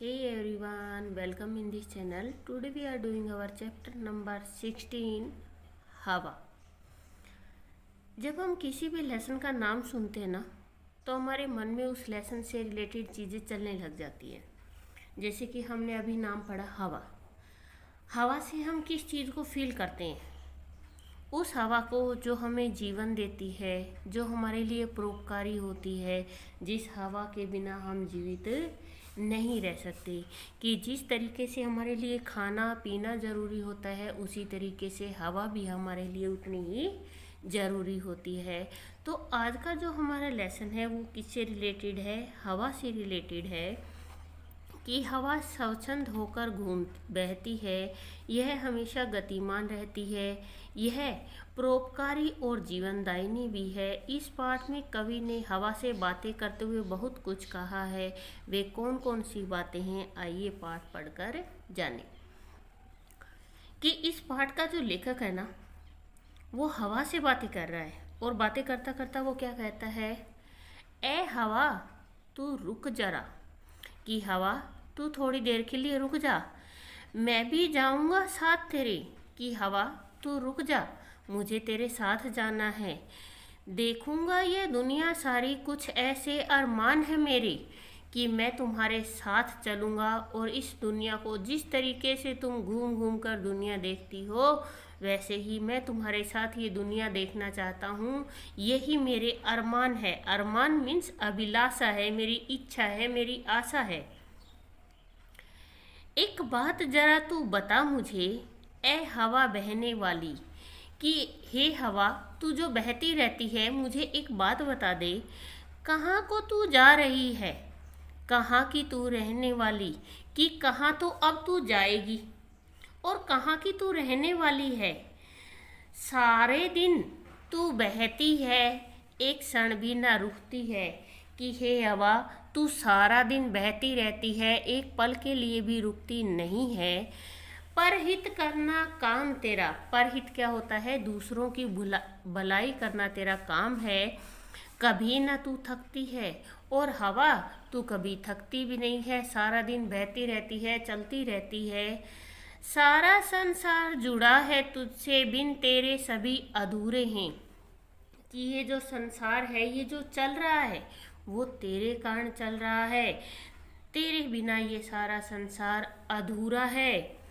Hey everyone, welcome in this channel. Today we are doing our chapter number 16 हवा। जब हम किसी भी लेसन का नाम सुनते हैं ना तो हमारे मन में उस लेसन से रिलेटेड चीज़ें चलने लग जाती हैं। जैसे कि हमने अभी नाम पढ़ा हवा। हवा से हम किस चीज़ को फील करते हैं? उस हवा को जो हमें जीवन देती है, जो हमारे लिए परोपकारी होती है, जिस हवा के बिना हम जीवित नहीं रह सकते। कि जिस तरीके से हमारे लिए खाना पीना ज़रूरी होता है, उसी तरीके से हवा भी हमारे लिए उतनी ही ज़रूरी होती है। तो आज का जो हमारा लेसन है वो किससे रिलेटेड है? हवा से रिलेटेड है कि हवा स्वच्छंद होकर बहती है, यह हमेशा गतिमान रहती है, यह परोपकारी और जीवनदायिनी भी है। इस पाठ में कवि ने हवा से बातें करते हुए बहुत कुछ कहा है। वे कौन कौन सी बातें हैं, आइए पाठ पढ़कर जानें। कि इस पाठ का जो लेखक है ना, वो हवा से बातें कर रहा है और बातें करता करता वो क्या कहता है? ए हवा, तू रुक जरा। कि हवा, तू थोड़ी देर के लिए रुक जा, मैं भी जाऊंगा साथ तेरे। कि हवा, तू रुक जा, मुझे तेरे साथ जाना है। देखूंगा ये दुनिया सारी, कुछ ऐसे अरमान है मेरे कि मैं तुम्हारे साथ चलूंगा। और इस दुनिया को जिस तरीके से तुम घूम घूम कर दुनिया देखती हो, वैसे ही मैं तुम्हारे साथ ये दुनिया देखना चाहता हूँ। यही मेरे अरमान है। अरमान मीन्स अभिलाषा है, मेरी इच्छा है, मेरी आशा है। एक बात जरा तू बता मुझे, ए हवा बहने वाली। कि हे हवा, तू जो बहती रहती है, मुझे एक बात बता दे, कहाँ को तू जा रही है? कहाँ की तू रहने वाली? कि कहाँ तो अब तू जाएगी और कहाँ की तू रहने वाली है? सारे दिन तू बहती है, एक क्षण भी ना रुकती है। कि हे हवा, तू सारा दिन बहती रहती है, एक पल के लिए भी रुकती नहीं है। परहित करना काम तेरा। परहित क्या होता है? दूसरों की भलाई करना तेरा काम है। कभी ना तू थकती है। और हवा, तू कभी थकती भी नहीं है, सारा दिन बहती रहती है, चलती रहती है। सारा संसार जुड़ा है तुझसे, बिन तेरे सभी अधूरे हैं। कि ये जो संसार है, ये जो चल रहा है, वो तेरे कारण चल रहा है। तेरे बिना ये सारा संसार अधूरा है।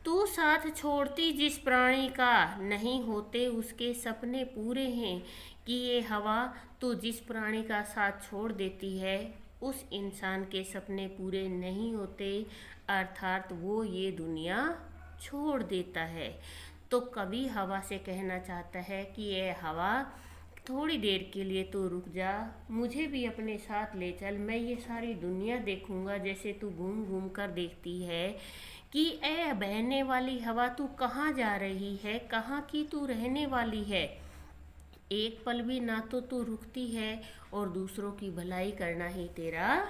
तू साथ छोड़ती जिस प्राणी का, नहीं होते उसके सपने पूरे हैं। कि ये हवा, तू जिस प्राणी का साथ छोड़ देती है, उस इंसान के सपने पूरे नहीं होते, अर्थात वो ये दुनिया छोड़ देता है। तो कवि हवा से कहना चाहता है कि ये हवा, थोड़ी देर के लिए तो रुक जा, मुझे भी अपने साथ ले चल, मैं ये सारी दुनिया देखूंगा जैसे तू घूम घूम कर देखती है। कि ए बहने वाली हवा, तू कहाँ जा रही है? कहाँ की तू रहने वाली है? एक पल भी ना तो तू रुकती है और दूसरों की भलाई करना ही तेरा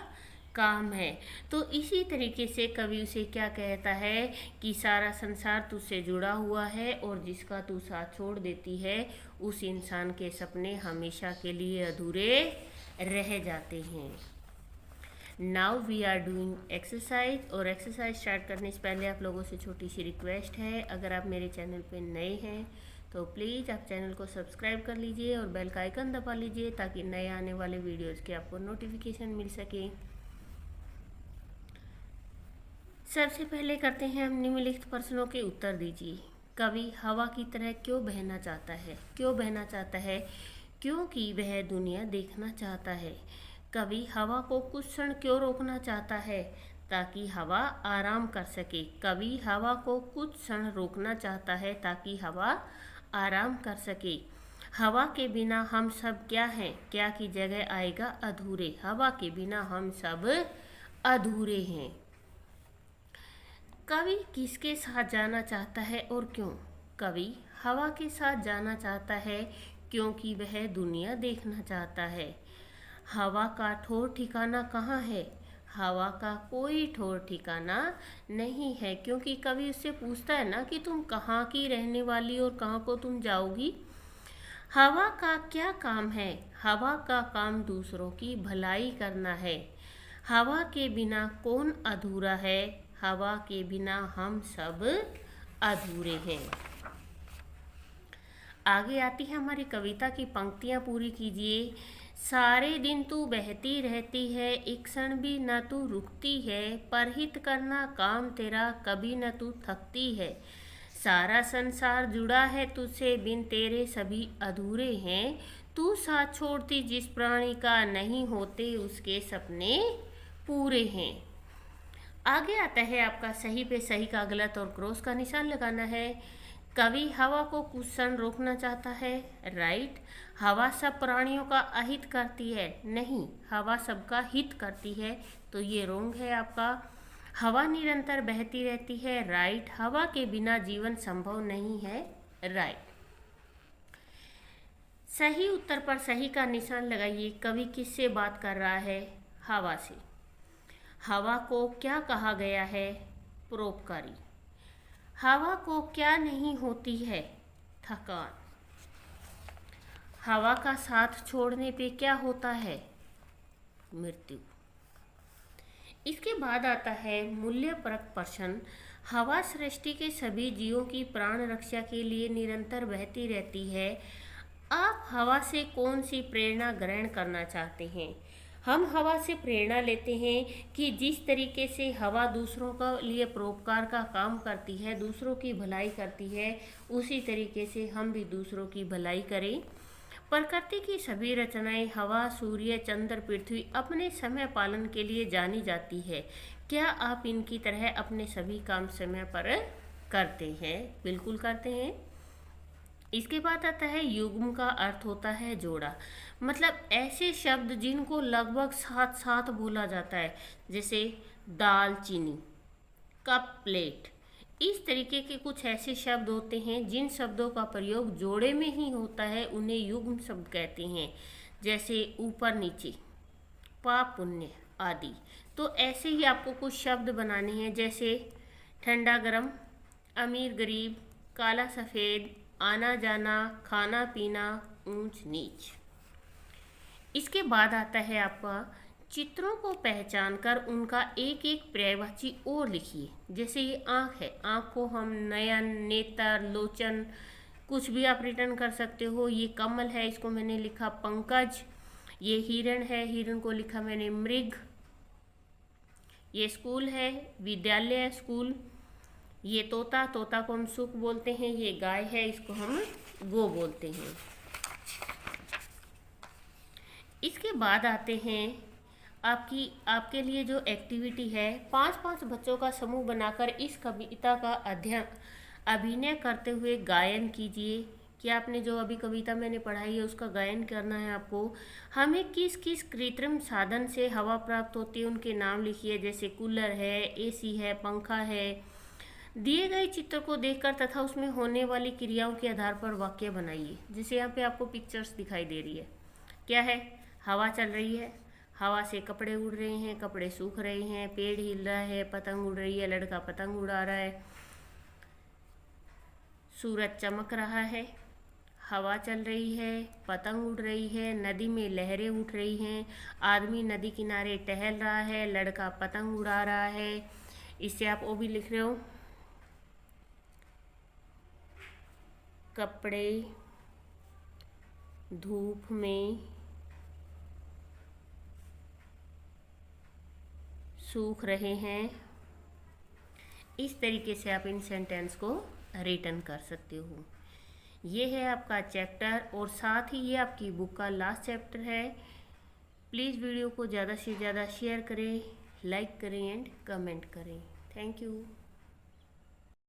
काम है। तो इसी तरीके से कवि उसे क्या कहता है कि सारा संसार तुझसे जुड़ा हुआ है और जिसका तू साथ छोड़ देती है, उस इंसान के सपने हमेशा के लिए अधूरे रह जाते हैं। Now we are doing exercise. और एक्सरसाइज स्टार्ट करने से पहले आप लोगों से छोटी सी रिक्वेस्ट है, अगर आप मेरे चैनल पे नए हैं तो प्लीज़ आप चैनल को सब्सक्राइब कर लीजिए और बेल का आइकन दबा लीजिए, ताकि नए आने वाले वीडियोज़ के आपको नोटिफिकेशन मिल सके। सबसे पहले करते हैं हम निम्नलिखित प्रश्नों के उत्तर दीजिए। कवि हवा की तरह क्यों बहना चाहता है? क्यों बहना चाहता है? क्योंकि वह दुनिया देखना चाहता है। कवि हवा को कुछ क्षण क्यों रोकना चाहता है? ताकि हवा आराम कर सके। कवि हवा को कुछ क्षण रोकना चाहता है ताकि हवा आराम कर सके। हवा के बिना हम सब क्या हैं? क्या की जगह आएगा अधूरे। हवा के बिना हम सब अधूरे हैं। कवि किसके साथ जाना चाहता है और क्यों? कवि हवा के साथ जाना चाहता है क्योंकि वह दुनिया देखना चाहता है। हवा का ठौर ठिकाना कहाँ है? हवा का कोई ठौर ठिकाना नहीं है, क्योंकि कवि उससे पूछता है ना कि तुम कहाँ की रहने वाली और कहाँ को तुम जाओगी। हवा का क्या काम है? हवा का काम दूसरों की भलाई करना है। हवा के बिना कौन अधूरा है, हवा के बिना हम सब अधूरे हैं। आगे आती है हमारी कविता की पंक्तियाँ पूरी कीजिए। सारे दिन तू बहती रहती है, एक क्षण भी न तू रुकती है, परहित करना काम तेरा, कभी न तू थकती है। सारा संसार जुड़ा है तुझसे, बिन तेरे सभी अधूरे हैं। तू साथ छोड़ती जिस प्राणी का, नहीं होते उसके सपने पूरे हैं। आगे आता है आपका सही पे सही का गलत और क्रॉस का निशान लगाना है। कवि हवा को कुछ क्षण रोकना चाहता है, राइट। हवा सब प्राणियों का अहित करती है, नहीं, हवा सबका हित करती है, तो ये रोंग है आपका। हवा निरंतर बहती रहती है, राइट। हवा के बिना जीवन संभव नहीं है, राइट। सही उत्तर पर सही का निशान लगाइए। कवि किससे बात कर रहा है, हवा से। हवा को क्या कहा गया है, परोपकारी। हवा को क्या नहीं होती है, थकान। हवा का साथ छोड़ने पे क्या होता है, मृत्यु। इसके बाद आता है मूल्यपरक प्रश्न। हवा सृष्टि के सभी जीवों की प्राण रक्षा के लिए निरंतर बहती रहती है। आप हवा से कौन सी प्रेरणा ग्रहण करना चाहते हैं? हम हवा से प्रेरणा लेते हैं कि जिस तरीके से हवा दूसरों का लिए परोपकार का काम करती है, दूसरों की भलाई करती है, उसी तरीके से हम भी दूसरों की भलाई करें। प्रकृति की सभी रचनाएं, हवा, सूर्य, चंद्र, पृथ्वी, अपने समय पालन के लिए जानी जाती है। क्या आप इनकी तरह अपने सभी काम समय पर करते हैं? बिल्कुल करते हैं। इसके बाद आता है युग्म का अर्थ होता है जोड़ा, मतलब ऐसे शब्द जिनको लगभग साथ साथ बोला जाता है, जैसे दाल चीनी, कप प्लेट। इस तरीके के कुछ ऐसे शब्द होते हैं जिन शब्दों का प्रयोग जोड़े में ही होता है, उन्हें युग्म शब्द कहते हैं। जैसे ऊपर नीचे, पाप पुण्य आदि। तो ऐसे ही आपको कुछ शब्द बनाने हैं, जैसे ठंडा गर्म, अमीर गरीब, काला सफ़ेद, आना जाना, खाना पीना, ऊंच नीच। इसके बाद आता है आपका चित्रों को पहचान कर उनका एक एक पर्यायवाची और लिखिए। जैसे ये आँख है, आँख को हम नयन, नेत्र, लोचन, कुछ भी आप रिटर्न कर सकते हो। ये कमल है, इसको मैंने लिखा पंकज। ये हिरण है, हिरण को लिखा मैंने मृग। ये स्कूल है, विद्यालय, स्कूल। ये तोता, तोता को हम सुख बोलते हैं। ये गाय है, इसको हम गो बोलते हैं। इसके बाद आते हैं आपके लिए जो एक्टिविटी है, 5-5 बच्चों का समूह बनाकर इस कविता का अभिनय करते हुए गायन कीजिए। कि आपने जो अभी कविता मैंने पढ़ाई है उसका गायन करना है आपको। हमें किस किस कृत्रिम साधन से हवा प्राप्त होती है उनके नाम लिखिए। जैसे कूलर है, एसी है, पंखा है। दिए गए चित्र को देखकर तथा उसमें होने वाली क्रियाओं के आधार पर वाक्य बनाइए। जैसे यहाँ पे आपको पिक्चर्स दिखाई दे रही है, क्या है, हवा चल रही है, हवा से कपड़े उड़ रहे हैं, कपड़े सूख रहे हैं, पेड़ हिल रहा है, पतंग उड़ रही है, लड़का पतंग उड़ा रहा है, सूरज चमक रहा है, हवा चल रही है, पतंग उड़ रही है, नदी में लहरें उठ रही हैं, आदमी नदी किनारे टहल रहा है, लड़का पतंग उड़ा रहा है। इससे आप वो भी लिख रहे हो, कपड़े धूप में सूख रहे हैं। इस तरीके से आप इन सेंटेंस को रिटर्न कर सकते हो। ये है आपका चैप्टर और साथ ही ये आपकी बुक का लास्ट चैप्टर है। प्लीज़ वीडियो को ज़्यादा से ज़्यादा शेयर करें, लाइक करें एंड कमेंट करें। Thank you.